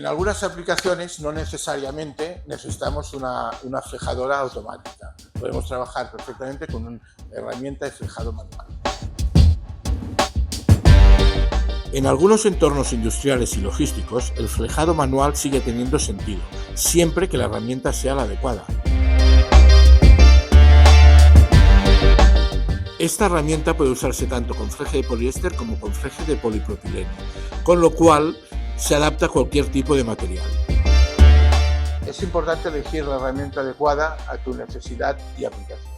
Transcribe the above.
En algunas aplicaciones no necesariamente necesitamos una flijadora automática. Podemos trabajar perfectamente con una herramienta de flijado manual. En algunos entornos industriales y logísticos, el flijado manual sigue teniendo sentido, siempre que la herramienta sea la adecuada. Esta herramienta puede usarse tanto con fleje de poliéster como con fleje de polipropileno, con lo cual se adapta a cualquier tipo de material. Es importante elegir la herramienta adecuada a tu necesidad y aplicación.